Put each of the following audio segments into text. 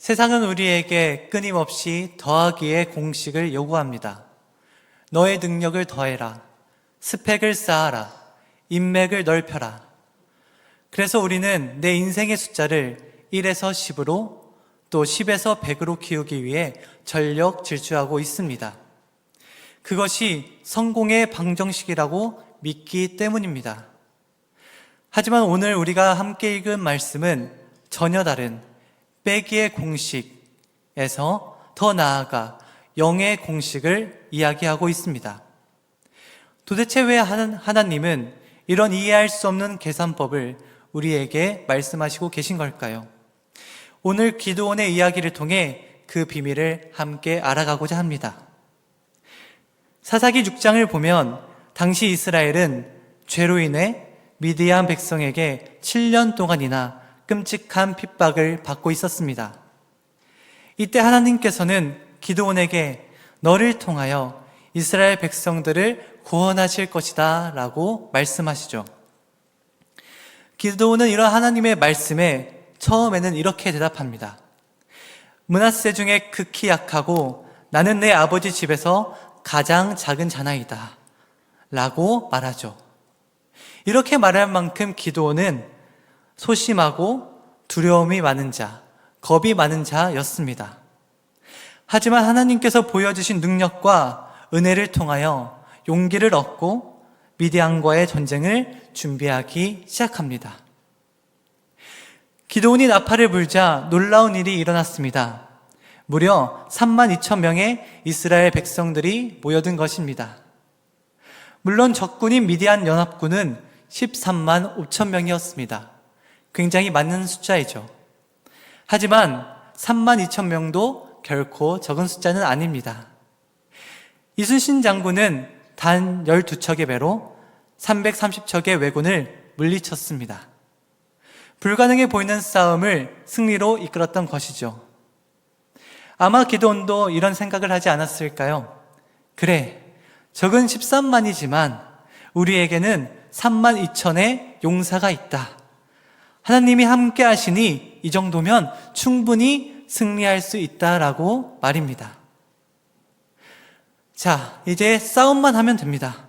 세상은 우리에게 끊임없이 더하기의 공식을 요구합니다. 너의 능력을 더해라. 스펙을 쌓아라. 인맥을 넓혀라. 그래서 우리는 내 인생의 숫자를 1에서 10으로 또 10에서 100으로 키우기 위해 전력 질주하고 있습니다. 그것이 성공의 방정식이라고 믿기 때문입니다. 하지만 오늘 우리가 함께 읽은 말씀은 전혀 다른 빼기의 공식에서 더 나아가 영의 공식을 이야기하고 있습니다. 도대체 왜 하나님은 이런 이해할 수 없는 계산법을 우리에게 말씀하시고 계신 걸까요? 오늘 기드온의 이야기를 통해 그 비밀을 함께 알아가고자 합니다. 사사기 6장을 보면 당시 이스라엘은 죄로 인해 미디안 백성에게 7년 동안이나 끔찍한 핍박을 받고 있었습니다. 이때 하나님께서는 기드온에게 너를 통하여 이스라엘 백성들을 구원하실 것이다 라고 말씀하시죠. 기드온은 이런 하나님의 말씀에 처음에는 이렇게 대답합니다. 므낫세 중에 극히 약하고 나는 내 아버지 집에서 가장 작은 자나이다 라고 말하죠. 이렇게 말할 만큼 기드온은 소심하고 두려움이 많은 자, 겁이 많은 자였습니다. 하지만 하나님께서 보여주신 능력과 은혜를 통하여 용기를 얻고 미디안과의 전쟁을 준비하기 시작합니다. 기드온이 나팔을 불자 놀라운 일이 일어났습니다. 무려 32,000명의 이스라엘 백성들이 모여든 것입니다. 물론 적군인 미디안 연합군은 13만 5천 명이었습니다. 굉장히 많은 숫자이죠. 하지만 3만 2천 명도 결코 적은 숫자는 아닙니다. 이순신 장군은 단 12척의 배로 330척의 왜군을 물리쳤습니다. 불가능해 보이는 싸움을 승리로 이끌었던 것이죠. 아마 기드온도 이런 생각을 하지 않았을까요? 그래, 적은 13만이지만 우리에게는 3만 2천의 용사가 있다. 하나님이 함께 하시니 이 정도면 충분히 승리할 수 있다라고 말입니다. 자, 이제 싸움만 하면 됩니다.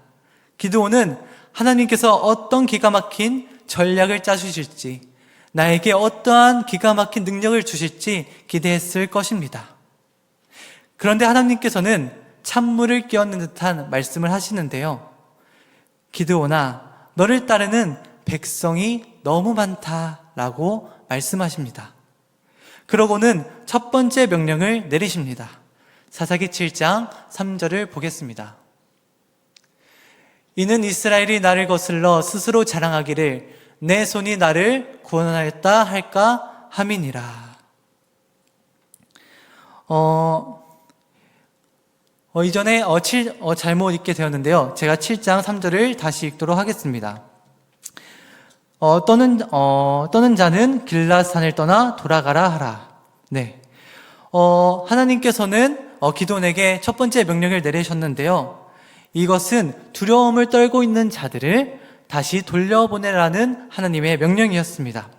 기드온은 하나님께서 어떤 기가 막힌 전략을 짜주실지, 나에게 어떠한 기가 막힌 능력을 주실지 기대했을 것입니다. 그런데 하나님께서는 찬물을 끼얹는 듯한 말씀을 하시는데요. 기드온아, 너를 따르는 백성이 너무 많다라고 말씀하십니다. 그러고는 첫 번째 명령을 내리십니다. 사사기 7장 3절을 보겠습니다. 이는 이스라엘이 나를 거슬러 스스로 자랑하기를 내 손이 나를 구원하였다 할까 함이니라. 이전에 잘못 읽게 되었는데요. 제가 7장 3절을 다시 읽도록 하겠습니다. 떠는 자는 길앗산을 떠나 돌아가라 하라. 네. 하나님께서는 기드온에게 첫 번째 명령을 내리셨는데요. 이것은 두려움을 떨고 있는 자들을 다시 돌려보내라는 하나님의 명령이었습니다.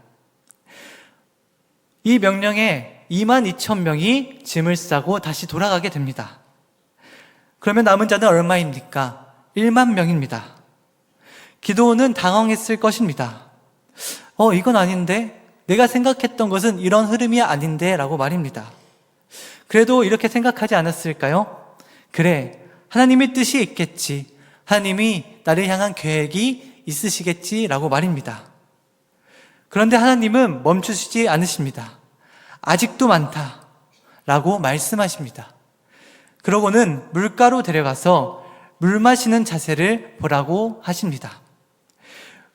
이 명령에 22,000명이 짐을 싸고 다시 돌아가게 됩니다. 그러면 남은 자는 얼마입니까? 1만 명입니다. 기드온은 당황했을 것입니다. 이건 아닌데? 내가 생각했던 것은 이런 흐름이 아닌데? 라고 말입니다. 그래도 이렇게 생각하지 않았을까요? 그래, 하나님의 뜻이 있겠지. 하나님이 나를 향한 계획이 있으시겠지. 라고 말입니다. 그런데 하나님은 멈추시지 않으십니다. 아직도 많다. 라고 말씀하십니다. 그러고는 물가로 데려가서 물 마시는 자세를 보라고 하십니다.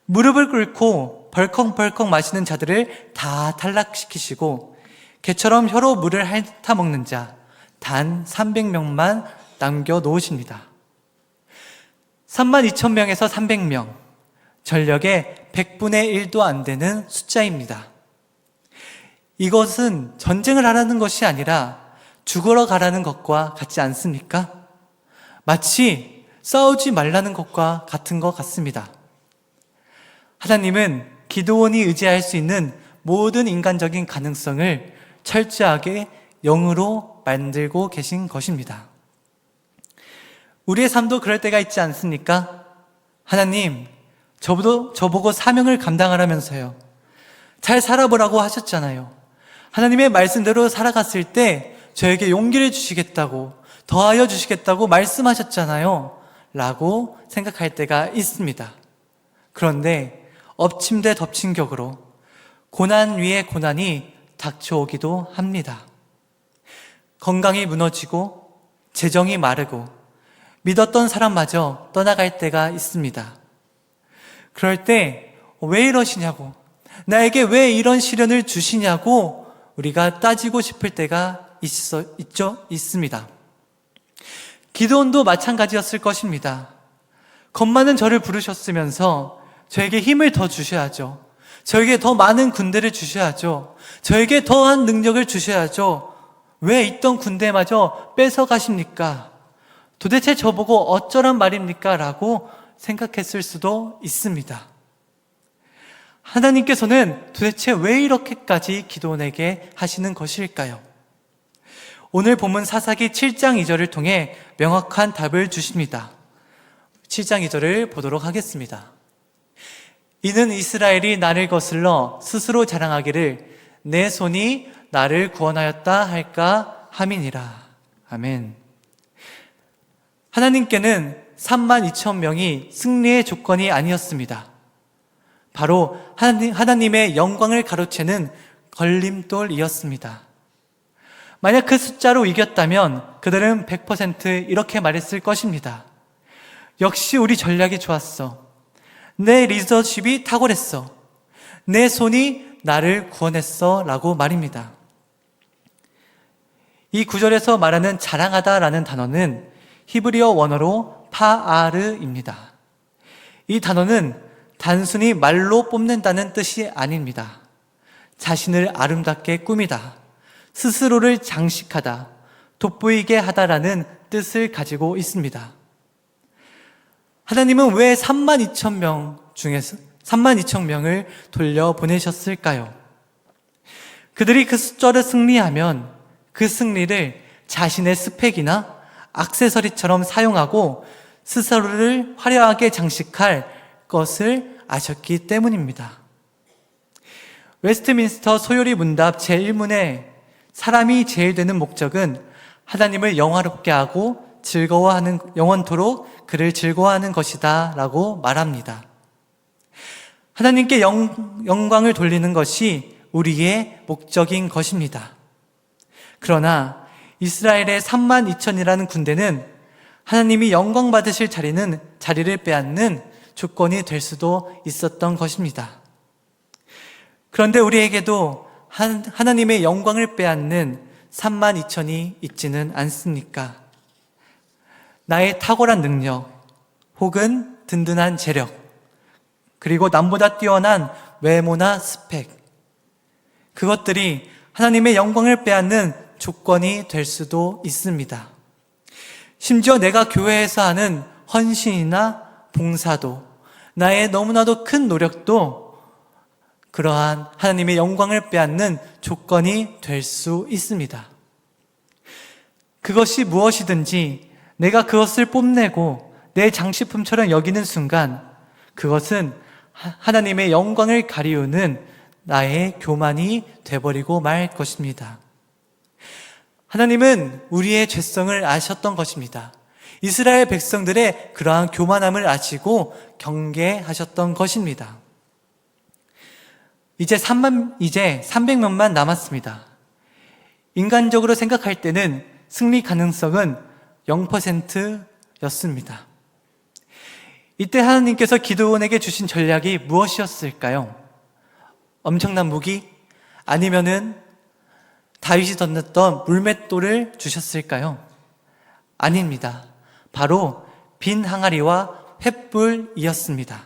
무릎을 꿇고 벌컥벌컥 마시는 자들을 다 탈락시키시고 개처럼 혀로 물을 핥아먹는 자 단 300명만 남겨놓으십니다. 32,000명에서 300명, 전력의 100분의 1도 안 되는 숫자입니다. 이것은 전쟁을 하라는 것이 아니라 죽으러 가라는 것과 같지 않습니까? 마치 싸우지 말라는 것과 같은 것 같습니다. 하나님은 기드온이 의지할 수 있는 모든 인간적인 가능성을 철저하게 영으로 만들고 계신 것입니다. 우리의 삶도 그럴 때가 있지 않습니까? 하나님, 저보고 사명을 감당하라면서요. 잘 살아보라고 하셨잖아요. 하나님의 말씀대로 살아갔을 때 저에게 용기를 주시겠다고, 더하여 주시겠다고 말씀하셨잖아요. 라고 생각할 때가 있습니다. 그런데 엎친 데 덮친 격으로 고난 위에 고난이 닥쳐오기도 합니다. 건강이 무너지고 재정이 마르고 믿었던 사람마저 떠나갈 때가 있습니다. 그럴 때 왜 이러시냐고, 나에게 왜 이런 시련을 주시냐고 우리가 따지고 싶을 때가 있습니다. 기드온도 마찬가지였을 것입니다. 겁 많은 저를 부르셨으면서 저에게 힘을 더 주셔야죠. 저에게 더 많은 군대를 주셔야죠. 저에게 더한 능력을 주셔야죠. 왜 있던 군대마저 뺏어가십니까? 도대체 저보고 어쩌란 말입니까? 라고 생각했을 수도 있습니다. 하나님께서는 도대체 왜 이렇게까지 기드온에게 하시는 것일까요? 오늘 본문 사사기 7장 2절을 통해 명확한 답을 주십니다. 7장 2절을 보도록 하겠습니다. 이는 이스라엘이 나를 거슬러 스스로 자랑하기를 내 손이 나를 구원하였다 할까 함이니라. 아멘. 하나님께는 32,000명이 승리의 조건이 아니었습니다. 바로 하나님의 영광을 가로채는 걸림돌이었습니다. 만약 그 숫자로 이겼다면 그들은 100% 이렇게 말했을 것입니다. 역시 우리 전략이 좋았어. 내 리더십이 탁월했어. 내 손이 나를 구원했어. 라고 말입니다. 이 구절에서 말하는 자랑하다라는 단어는 히브리어 원어로 파아르입니다. 이 단어는 단순히 말로 뽐낸다는 뜻이 아닙니다. 자신을 아름답게 꾸미다, 스스로를 장식하다, 돋보이게 하다라는 뜻을 가지고 있습니다. 하나님은 왜 32,000명 중에서 32,000명을 돌려보내셨을까요? 그들이 그 숫자를 승리하면 그 승리를 자신의 스펙이나 액세서리처럼 사용하고 스스로를 화려하게 장식할 것을 아셨기 때문입니다. 웨스트민스터 소요리 문답 제1문에 사람이 제일 되는 목적은 하나님을 영화롭게 하고 즐거워하는, 영원토록 그를 즐거워하는 것이다 라고 말합니다. 하나님께 영광을 돌리는 것이 우리의 목적인 것입니다. 그러나 이스라엘의 32,000이라는 군대는 하나님이 영광 받으실 자리를 빼앗는 조건이 될 수도 있었던 것입니다. 그런데 우리에게도 하나님의 영광을 빼앗는 32,000이 있지는 않습니까? 나의 탁월한 능력 혹은 든든한 재력, 그리고 남보다 뛰어난 외모나 스펙, 그것들이 하나님의 영광을 빼앗는 조건이 될 수도 있습니다. 심지어 내가 교회에서 하는 헌신이나 봉사도, 나의 너무나도 큰 노력도 그러한 하나님의 영광을 빼앗는 조건이 될 수 있습니다. 그것이 무엇이든지 내가 그것을 뽐내고 내 장식품처럼 여기는 순간 그것은 하나님의 영광을 가리우는 나의 교만이 되어버리고 말 것입니다. 하나님은 우리의 죄성을 아셨던 것입니다. 이스라엘 백성들의 그러한 교만함을 아시고 경계하셨던 것입니다. 이제 300명만 남았습니다. 인간적으로 생각할 때는 승리 가능성은 0%였습니다. 이때 하나님께서 기드온에게 주신 전략이 무엇이었을까요? 엄청난 무기? 아니면은 다윗이 던졌던 물맷돌을 주셨을까요? 아닙니다. 바로 빈 항아리와 횃불이었습니다.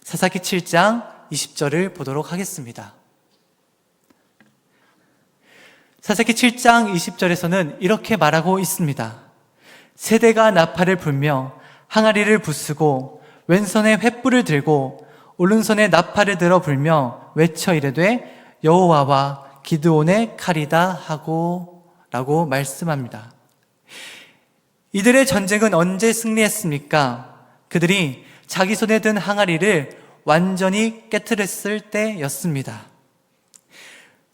사사기 7장 20절을 보도록 하겠습니다. 사사기 7장 20절에서는 이렇게 말하고 있습니다. 세대가 나팔을 불며 항아리를 부수고 왼손에 횃불을 들고 오른손에 나팔을 들어 불며 외쳐 이르되 여호와와 기드온의 칼이다 하고 라고 말씀합니다. 이들의 전쟁은 언제 승리했습니까? 그들이 자기 손에 든 항아리를 완전히 깨트렸을 때였습니다.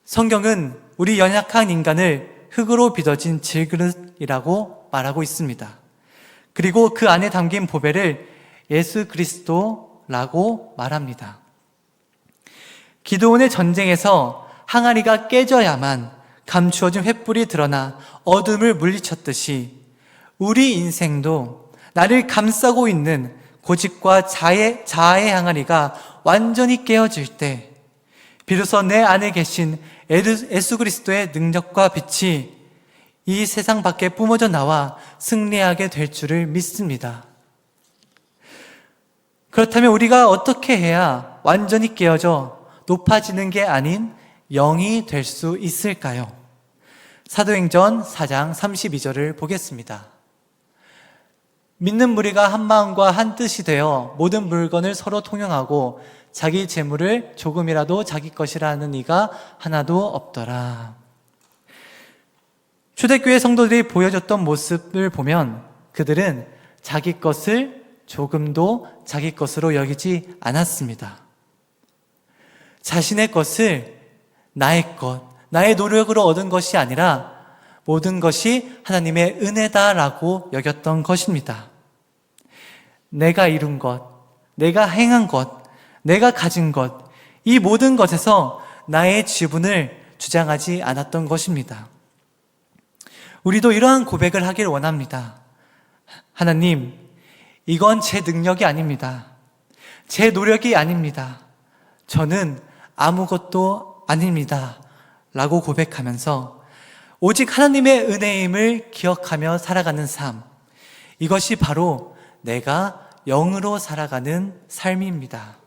성경은 우리 연약한 인간을 흙으로 빚어진 질그릇이라고 말하고 있습니다. 그리고 그 안에 담긴 보배를 예수 그리스도라고 말합니다. 기드온의 전쟁에서 항아리가 깨져야만 감추어진 횃불이 드러나 어둠을 물리쳤듯이 우리 인생도 나를 감싸고 있는 고집과 자아의 항아리가 완전히 깨어질 때 비로소 내 안에 계신 예수 그리스도의 능력과 빛이 이 세상 밖에 뿜어져 나와 승리하게 될 줄을 믿습니다. 그렇다면 우리가 어떻게 해야 완전히 깨어져 높아지는 게 아닌 영이 될 수 있을까요? 사도행전 4장 32절을 보겠습니다. 믿는 무리가 한 마음과 한 뜻이 되어 모든 물건을 서로 통용하고 자기 재물을 조금이라도 자기 것이라 하는 이가 하나도 없더라. 초대교회 성도들이 보여줬던 모습을 보면 그들은 자기 것을 조금도 자기 것으로 여기지 않았습니다. 자신의 것을 나의 것, 나의 노력으로 얻은 것이 아니라 모든 것이 하나님의 은혜다라고 여겼던 것입니다. 내가 이룬 것, 내가 행한 것, 내가 가진 것, 이 모든 것에서 나의 지분을 주장하지 않았던 것입니다. 우리도 이러한 고백을 하길 원합니다. 하나님, 이건 제 능력이 아닙니다. 제 노력이 아닙니다. 저는 아무것도 아닙니다. 라고 고백하면서 오직 하나님의 은혜임을 기억하며 살아가는 삶, 이것이 바로 내가 영으로 살아가는 삶입니다.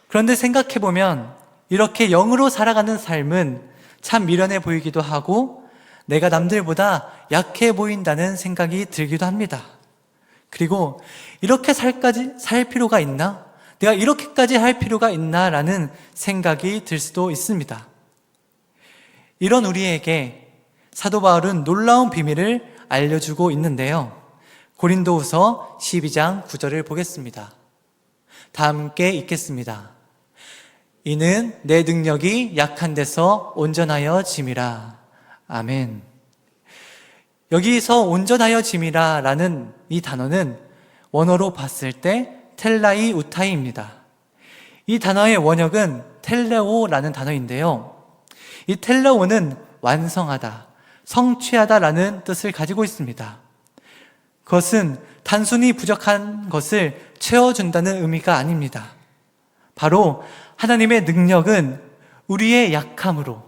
그런데 생각해보면 이렇게 영으로 살아가는 삶은 참 미련해 보이기도 하고 내가 남들보다 약해 보인다는 생각이 들기도 합니다. 그리고 이렇게 살 필요가 있나? 내가 이렇게까지 할 필요가 있나? 라는 생각이 들 수도 있습니다. 이런 우리에게 사도 바울은 놀라운 비밀을 알려주고 있는데요. 고린도후서 12장 9절을 보겠습니다. 다 함께 읽겠습니다. 이는 내 능력이 약한 데서 온전하여 짐이라. 아멘. 여기서 온전하여 짐이라 라는 이 단어는 원어로 봤을 때 텔라이 우타이입니다. 이 단어의 원역은 텔레오라는 단어인데요. 이 텔레오는 완성하다, 성취하다 라는 뜻을 가지고 있습니다. 그것은 단순히 부족한 것을 채워준다는 의미가 아닙니다. 바로 하나님의 능력은 우리의 약함으로,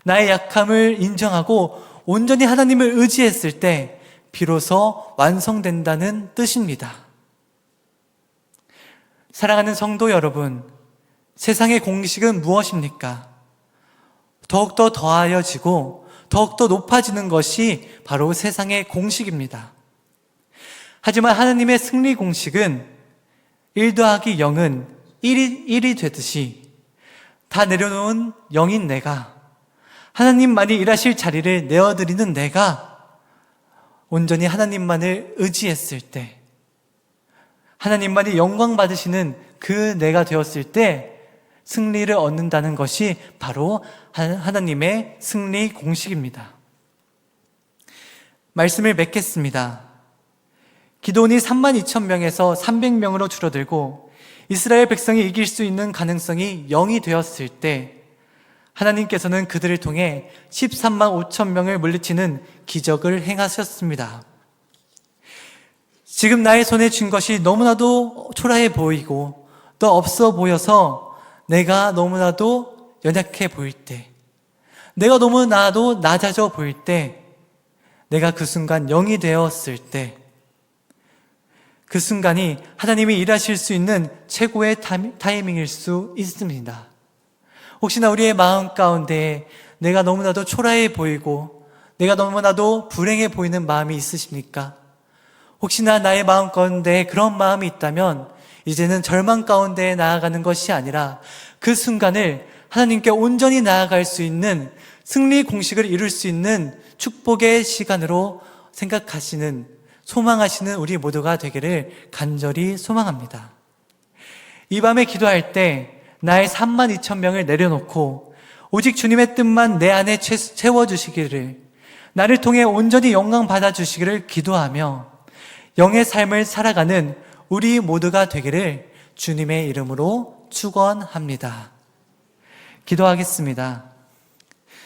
나의 약함을 인정하고 온전히 하나님을 의지했을 때 비로소 완성된다는 뜻입니다. 사랑하는 성도 여러분, 세상의 공식은 무엇입니까? 더욱더 더하여지고 더욱더 높아지는 것이 바로 세상의 공식입니다. 하지만 하나님의 승리 공식은 1 더하기 0은 1이 되듯이 다 내려놓은 영인 내가, 하나님만이 일하실 자리를 내어드리는 내가 온전히 하나님만을 의지했을 때, 하나님만이 영광 받으시는 그 내가 되었을 때 승리를 얻는다는 것이 바로 하나님의 승리 공식입니다. 말씀을 맺겠습니다. 기드온이 32,000명에서 300명으로 줄어들고 이스라엘 백성이 이길 수 있는 가능성이 0이 되었을 때 하나님께서는 그들을 통해 13만 5천 명을 물리치는 기적을 행하셨습니다. 지금 나의 손에 쥔 것이 너무나도 초라해 보이고 또 없어 보여서 내가 너무나도 연약해 보일 때, 내가 너무나도 낮아져 보일 때, 내가 그 순간 0이 되었을 때, 그 순간이 하나님이 일하실 수 있는 최고의 타이밍일 수 있습니다. 혹시나 우리의 마음 가운데 내가 너무나도 초라해 보이고 내가 너무나도 불행해 보이는 마음이 있으십니까? 혹시나 나의 마음 가운데 그런 마음이 있다면 이제는 절망 가운데 나아가는 것이 아니라 그 순간을 하나님께 온전히 나아갈 수 있는 승리 공식을 이룰 수 있는 축복의 시간으로 생각하시는, 소망하시는 우리 모두가 되기를 간절히 소망합니다. 이 밤에 기도할 때 나의 32,000명을 내려놓고 오직 주님의 뜻만 내 안에 채워주시기를, 나를 통해 온전히 영광 받아주시기를 기도하며 영의 삶을 살아가는 우리 모두가 되기를 주님의 이름으로 축원합니다. 기도하겠습니다.